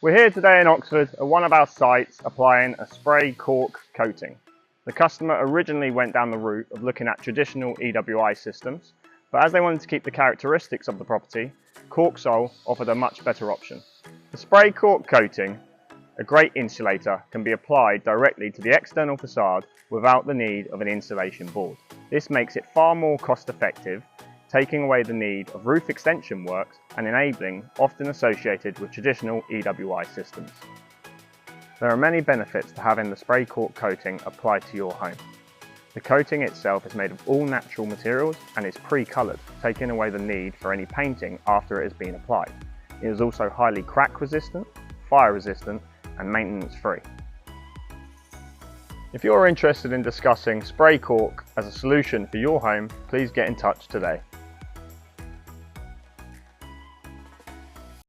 We're here today in Oxford at one of our sites applying a spray cork coating. The customer originally went down the route of looking at traditional EWI systems, but as they wanted to keep the characteristics of the property, Corksole offered a much better option. The spray cork coating, a great insulator, can be applied directly to the external facade without the need of an insulation board. This makes it far more cost effective, taking away the need of roof extension works and enabling often associated with traditional EWI systems. There are many benefits to having the spray cork coating applied to your home. The coating itself is made of all natural materials and is pre-coloured, taking away the need for any painting after it has been applied. It is also highly crack resistant, fire resistant and maintenance free. If you're interested in discussing spray cork as a solution for your home, please get in touch today.